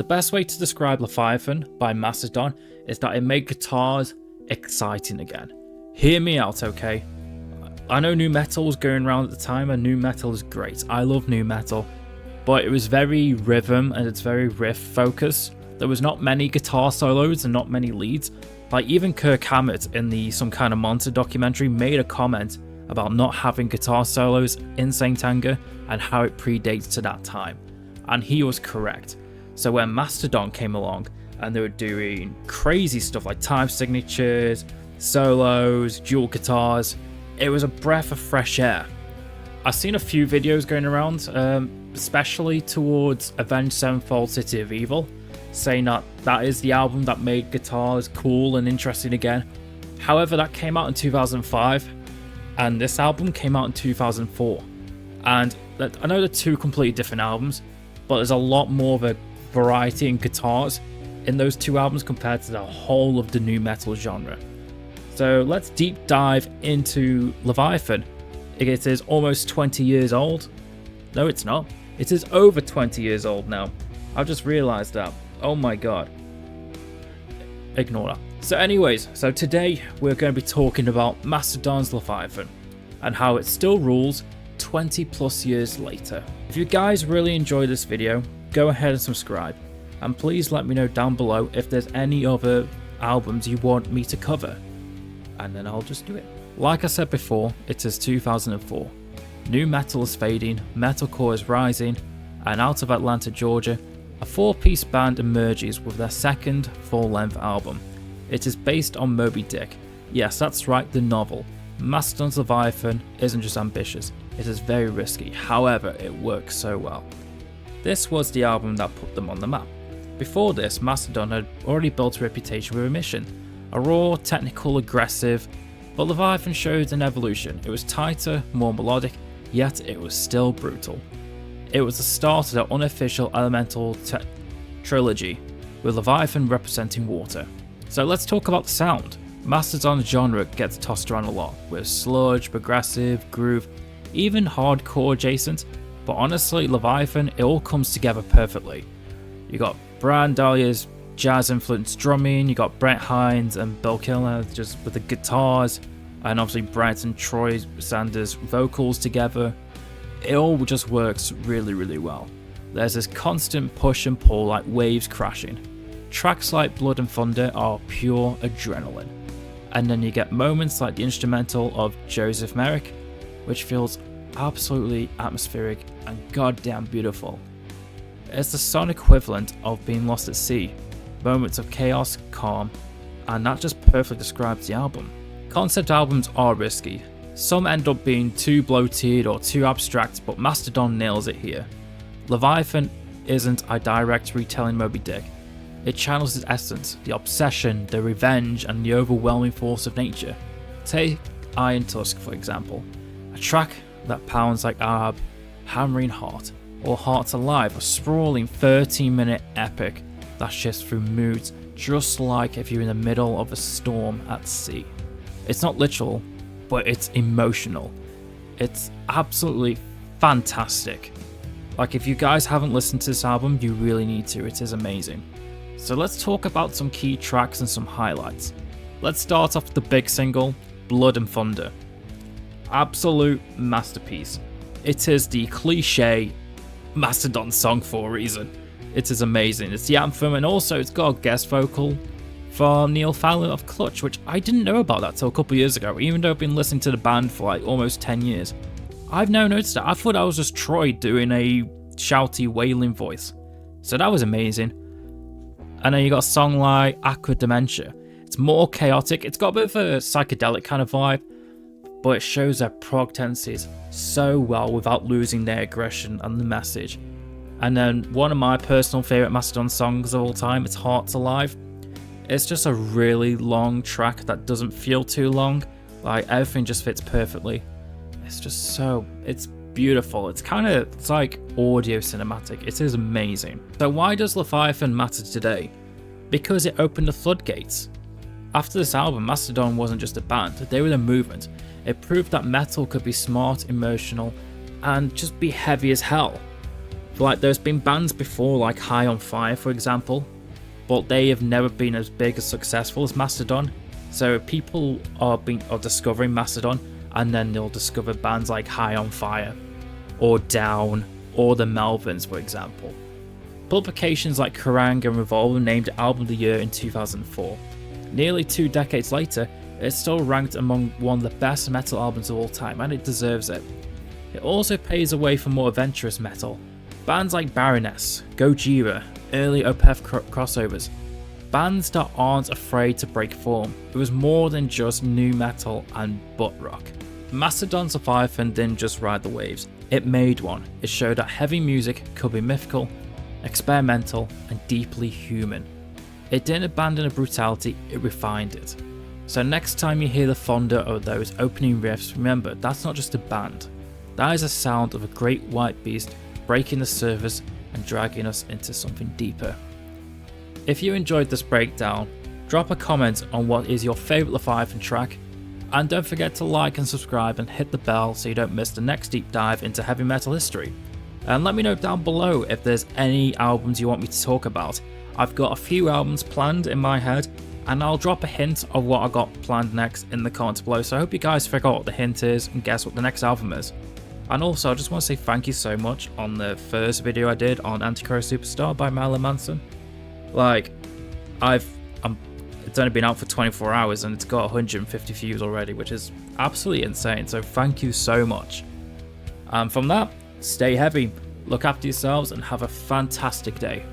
The best way to describe Leviathan by Mastodon is that it made guitars exciting again. Hear me out, okay? I know nu metal was going around at the time, and nu metal is great. I love nu metal, but it was very rhythm and it's very riff focused. There was not many guitar solos and not many leads. Like even Kirk Hammett in the Some Kind of Monster documentary made a comment about not having guitar solos in Saint Anger and how it predates to that time. And he was correct. So when Mastodon came along and they were doing crazy stuff like time signatures, solos, dual guitars, it was a breath of fresh air. I've seen a few videos going around, especially towards Avenged Sevenfold City of Evil, saying that that is the album that made guitars cool and interesting again. However, that came out in 2005, and this album came out in 2004. And I know they're two completely different albums, but there's a lot more of a variety in guitars in those two albums compared to the whole of the nu metal genre. So let's deep dive into Leviathan. It is almost 20 years old. No, it's not. It is over 20 years old now. I've just realized that. Oh my god. Ignore that. So anyways, so today we're going to be talking about Mastodon's Leviathan and how it still rules 20 plus years later. If you guys really enjoy this video, go ahead and subscribe, and please let me know down below if there's any other albums you want me to cover, and then I'll just do it. Like I said before, it is 2004. Nu metal is fading, metalcore is rising, and out of Atlanta, Georgia, a four-piece band emerges with their second full-length album. It is based on Moby Dick. Yes, that's right, the novel. Mastodon's Leviathan isn't just ambitious, it is very risky, however it works so well. This was the album that put them on the map. Before this, Mastodon had already built a reputation with a mission. A raw, technical, aggressive, but Leviathan showed an evolution. It was tighter, more melodic, yet it was still brutal. It was the start of the unofficial Elemental trilogy, with Leviathan representing water. So let's talk about the sound. Mastodon's genre gets tossed around a lot, with sludge, progressive, groove, even hardcore adjacent, but honestly, Leviathan, it all comes together perfectly. You got Brian Dahlia's jazz-influenced drumming, you got Brent Hines and Bill Kilner just with the guitars, and obviously Brent and Troy Sanders' vocals together. It all just works really, really well. There's this constant push and pull like waves crashing. Tracks like Blood and Thunder are pure adrenaline. And then you get moments like the instrumental of Joseph Merrick, which feels absolutely atmospheric and goddamn beautiful. It's the sonic equivalent of being lost at sea. Moments of chaos, calm, and that just perfectly describes the album. Concept albums are risky. Some end up being too bloated or too abstract, but Mastodon nails it here. Leviathan isn't a direct retelling Moby Dick. It channels its essence, the obsession, the revenge, and the overwhelming force of nature. Take Iron Tusk, for example. A track that pounds like Ahab, Hammering Heart, or Hearts Alive, a sprawling 13-minute epic that shifts through moods just like if you're in the middle of a storm at sea. It's not literal, but it's emotional. It's absolutely fantastic. Like, if you guys haven't listened to this album, you really need to. It is amazing. So let's talk about some key tracks and some highlights. Let's start off with the big single, Blood and Thunder. Absolute masterpiece. It is the cliche Mastodon song for a reason. It is amazing. It's the anthem, and also it's got a guest vocal from Neil Fallon of Clutch, which I didn't know about that till a couple years ago, even though I've been listening to the band for like almost 10 years. I've now noticed that. I thought that was just Troy doing a shouty, wailing voice. So that was amazing. And then you got a song like Aqua Dementia. It's more chaotic. It's got a bit of a psychedelic kind of vibe, but it shows their prog tendencies so well without losing their aggression and the message. And then one of my personal favourite Mastodon songs of all time, it's Hearts Alive. It's just a really long track that doesn't feel too long. Like, everything just fits perfectly. It's just so, it's beautiful. It's like audio cinematic. It is amazing. So why does Leviathan matter today? Because it opened the floodgates. After this album, Mastodon wasn't just a band, they were a movement. It proved that metal could be smart, emotional, and just be heavy as hell. Like, there's been bands before, like High on Fire, for example, but they have never been as big as successful as Mastodon. So people are discovering Mastodon, and then they'll discover bands like High on Fire, or Down, or the Melvins, for example. Publications like Kerrang! And Revolver named it Album of the Year in 2004. Nearly 2 decades later, it's still ranked among one of the best metal albums of all time, and it deserves it. It also paves the way for more adventurous metal. Bands like Baroness, Gojira, early Opeth crossovers. Bands that aren't afraid to break form. It was more than just new metal and butt rock. Mastodon's Leviathan didn't just ride the waves, it made one. It showed that heavy music could be mythical, experimental, and deeply human. It didn't abandon the brutality, it refined it. So next time you hear the thunder of those opening riffs, remember, that's not just a band. That is the sound of a great white beast breaking the surface and dragging us into something deeper. If you enjoyed this breakdown, drop a comment on what is your favourite Leviathan track, and don't forget to like and subscribe and hit the bell so you don't miss the next deep dive into heavy metal history. And let me know down below if there's any albums you want me to talk about. I've got a few albums planned in my head, and I'll drop a hint of what I got planned next in the comments below, so I hope you guys figure out what the hint is and guess what the next album is. And also, I just want to say thank you so much on the first video I did on Antichrist Superstar by Marilyn Manson. Like, it's only been out for 24 hours and it's got 150 views already, which is absolutely insane, so thank you so much. And from that, stay heavy, look after yourselves, and have a fantastic day.